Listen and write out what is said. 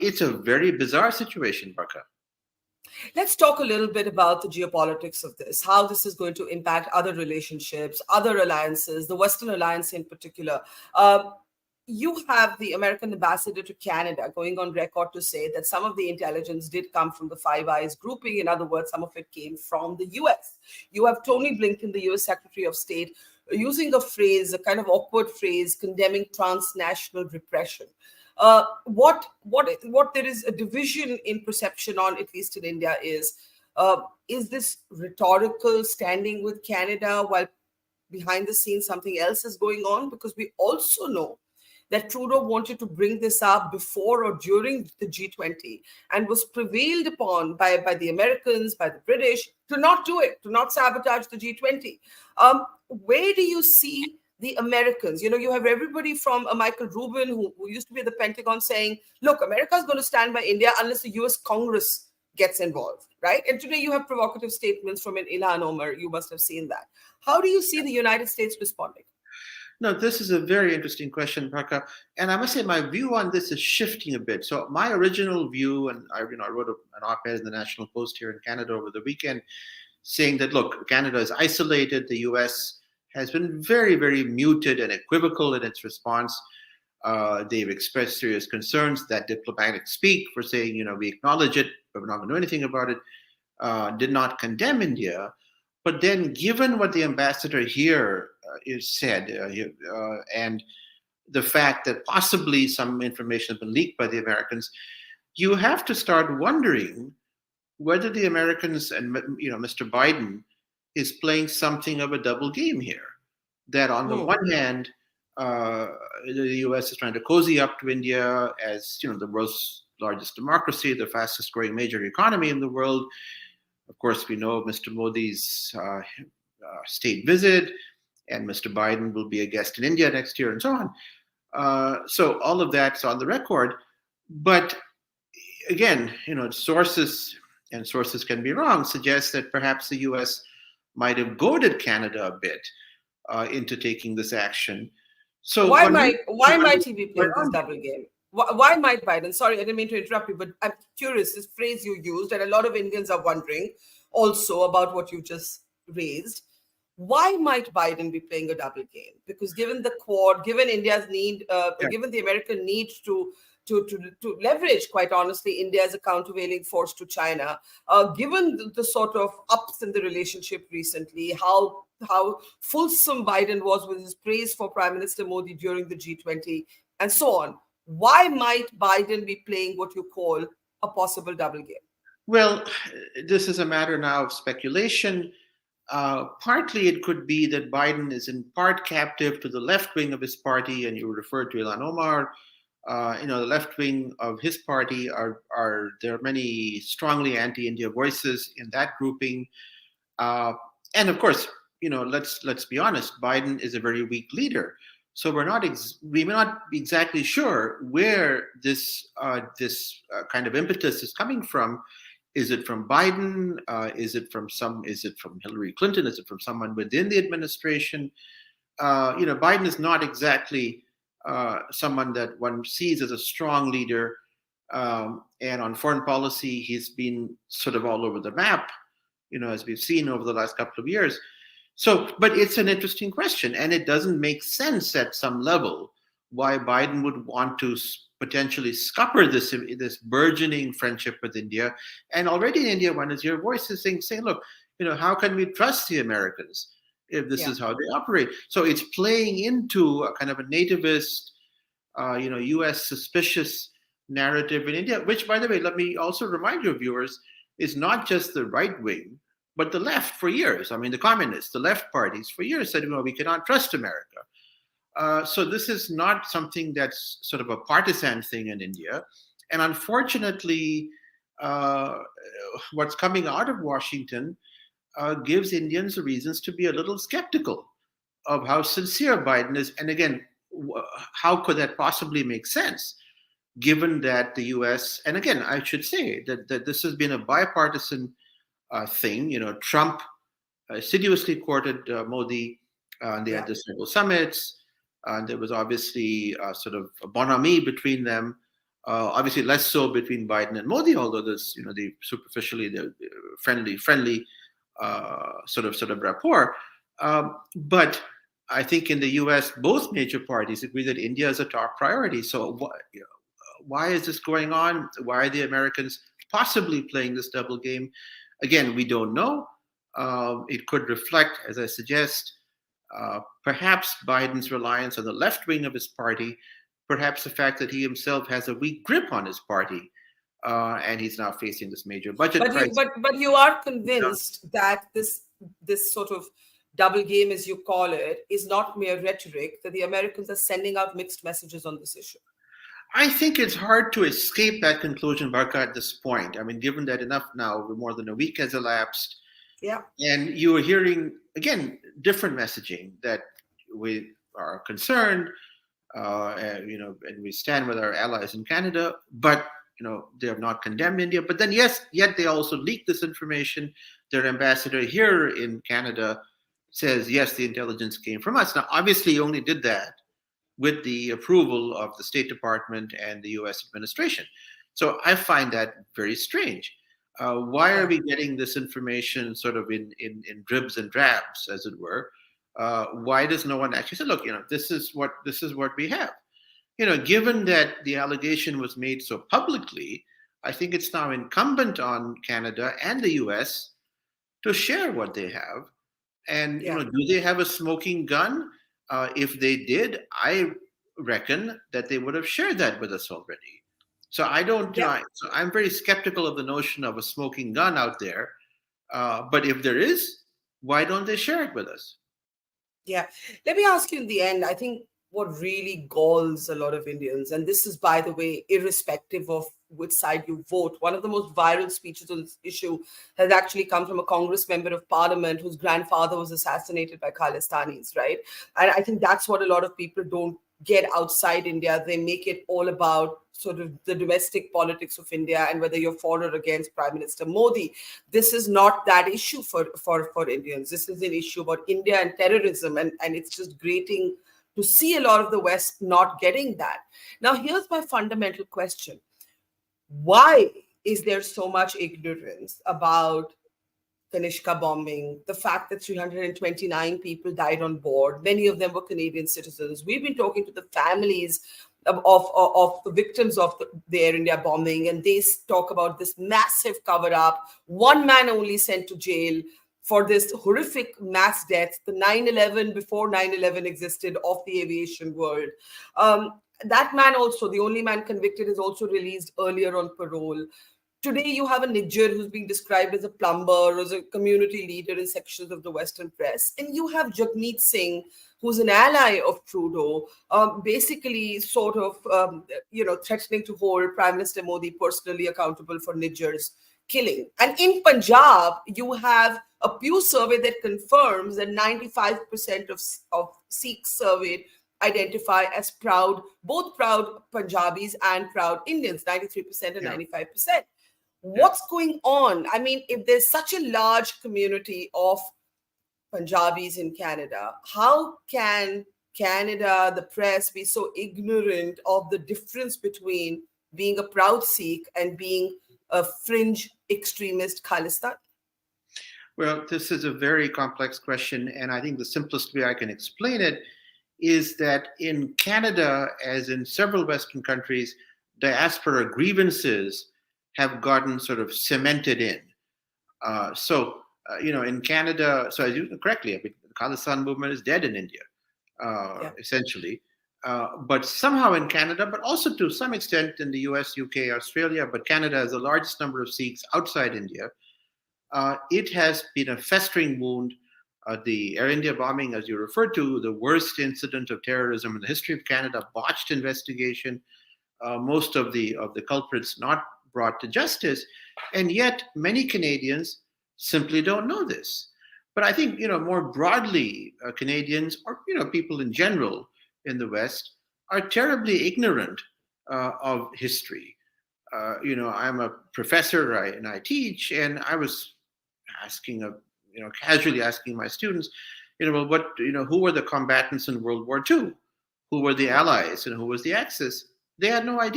it's a very bizarre situation, Barkha. Let's talk a little bit about the geopolitics of this, how this is going to impact other relationships, other alliances, the Western alliance in particular. Uh, you have the American ambassador to Canada going on record to say that some of the intelligence did come from the Five Eyes grouping. In other words, some of it came from the US. You have Tony Blinken, the US Secretary of State, using a phrase, a kind of awkward phrase, condemning transnational repression. What there is a division in perception on, at least in India, is this rhetorical standing with Canada while behind the scenes something else is going on? Because we also know that Trudeau wanted to bring this up before or during the G20 and was prevailed upon by the Americans, by the British, to not do it, to not sabotage the G20. Where do you see the Americans? You have everybody from Michael Rubin, who used to be at the Pentagon, saying, look, America is going to stand by India unless the US Congress gets involved, right? And today you have provocative statements from an Ilhan Omar. You must have seen that. How do you see the United States responding? No, this is a very interesting question, Barkha. And I must say my view on this is shifting a bit. So my original view, and I wrote an op-ed in the National Post here in Canada over the weekend, saying that, look, Canada is isolated. The US has been very, very muted and equivocal in its response. They've expressed serious concerns. That diplomatic speak for saying, we acknowledge it, but we're not going to do anything about it, did not condemn India. But then, given what the ambassador here said, and the fact that possibly some information has been leaked by the Americans, you have to start wondering whether the Americans and Mr. Biden is playing something of a double game here. That on the one hand, the U.S. is trying to cozy up to India as the world's largest democracy, the fastest growing major economy in the world. Of course, we know Mr. Modi's state visit, and Mr. Biden will be a guest in India next year, and so on. So all of that's on the record. But again, sources can be wrong, suggest that perhaps the U.S. might have goaded Canada a bit into taking this action. So why might he be playing this double game? Why might Biden? Sorry, I didn't mean to interrupt you, but I'm curious. This phrase you used, and a lot of Indians are wondering also about what you just raised. Why might Biden be playing a double game? Because given the Quad, given India's need, given the American need to leverage, quite honestly, India as a countervailing force to China, given the sort of ups in the relationship recently, how fulsome Biden was with his praise for Prime Minister Modi during the G20, and so on. Why might Biden be playing what you call a possible double game? Well, this is a matter now of speculation. Partly it could be that Biden is in part captive to the left wing of his party, and you referred to Ilhan Omar. The left wing of his party there are many strongly anti-India voices in that grouping, and of course, let's be honest, Biden is a very weak leader. So we may not be exactly sure where this kind of impetus is coming from. Is it from Biden? Is it from Hillary Clinton? Is it from someone within the administration? Biden is not exactly someone that one sees as a strong leader. And on foreign policy, he's been sort of all over the map, as we've seen over the last couple of years. So, but it's an interesting question, and it doesn't make sense at some level why Biden would want to potentially scupper this burgeoning friendship with India. And already in India, one is your voice is saying, look, how can we trust the Americans if this is how they operate? So it's playing into a kind of a nativist, U.S. suspicious narrative in India, which, by the way, let me also remind your viewers, is not just the right wing, but the left for years. I mean, the communists, the left parties for years said, we cannot trust America. So this is not something that's sort of a partisan thing in India. And unfortunately, what's coming out of Washington gives Indians reasons to be a little skeptical of how sincere Biden is. And again, how could that possibly make sense, given that the U.S., and again, I should say that this has been a bipartisan thing. Trump assiduously courted Modi. They had the several summits. There was obviously sort of a bonhomie between them. Obviously, less so between Biden and Modi, although there's the superficially the friendly sort of rapport. But I think in the U.S., both major parties agree that India is a top priority. So why is this going on? Why are the Americans possibly playing this double game? Again, we don't know. It could reflect, as I suggest, perhaps Biden's reliance on the left wing of his party, perhaps the fact that he himself has a weak grip on his party, and he's now facing this major budget But you crisis. but you are convinced that this sort of double game, as you call it, is not mere rhetoric, that the Americans are sending out mixed messages on this issue. I think it's hard to escape that conclusion, Barkha, at this point. I mean, given that enough now, more than a week has elapsed, Yeah. and you are hearing, again, different messaging that we are concerned, and we stand with our allies in Canada, but, they have not condemned India. But then, yes, yet they also leaked this information. Their ambassador here in Canada says, yes, the intelligence came from us. Now, obviously, he only did that with the approval of the State Department and the US administration. So I find that very strange. Why are Yeah. we getting this information sort of in dribs and drabs, as it were? Why does no one actually say, look, this is what we have? Given that the allegation was made so publicly, I think it's now incumbent on Canada and the US to share what they have. And Yeah. do they have a smoking gun? If they did, I reckon that they would have shared that with us already. So I don't, Yeah. so I'm very skeptical of the notion of a smoking gun out there. But if there is, why don't they share it with us? Yeah. Let me ask you in the end, I think what really galls a lot of Indians, and this is, by the way, irrespective of which side you vote, one of the most viral speeches on this issue has actually come from a Congress member of parliament whose grandfather was assassinated by Khalistanis, right? And I think that's what a lot of people don't get outside India. They make it all about sort of the domestic politics of India and whether you're for or against Prime Minister Modi. This is not that issue for Indians. This is an issue about India and terrorism, and it's just grating to see a lot of the West not getting that. Now, here's my fundamental question. Why is there so much ignorance about Kanishka bombing, the fact that 329 people died on board, many of them were Canadian citizens? We've been talking to the families of the victims of the Air India bombing, and they talk about this massive cover up, one man only sent to jail for this horrific mass death, the 9/11 before 9/11 existed of the aviation world. That man also, the only man convicted, is also released earlier on parole. Today, you have a nijjar who's being described as a plumber, as a community leader in sections of the Western press. And you have Jagmeet Singh, who's an ally of Trudeau, basically sort of, threatening to hold Prime Minister Modi personally accountable for Nijjar's killing. And in Punjab, you have a Pew survey that confirms that 95% of Sikhs surveyed identify as both proud Punjabis and proud Indians, 93% and Yeah. 95%. What's going on? I mean, if there's such a large community of Punjabis in Canada, how can Canada, the press, be so ignorant of the difference between being a proud Sikh and being a fringe extremist Khalistan? Well, this is a very complex question, and I think the simplest way I can explain it is that in Canada, as in several Western countries, diaspora grievances have gotten sort of cemented in. In Canada, so as you correctly, I mean, the Khalistan movement is dead in India, Yeah. essentially. But somehow in Canada, but also to some extent in the US, UK, Australia, but Canada has the largest number of Sikhs outside India. It has been a festering wound. The Air India bombing, as you referred to, the worst incident of terrorism in the history of Canada, botched investigation, most of the culprits not brought to justice, and yet many Canadians simply don't know this. But I think more broadly, Canadians or people in general in the West are terribly ignorant of history. I'm a professor and I teach, and I was casually asking my students, who were the combatants in World War II? Who were the Allies and who was the Axis? They had no idea.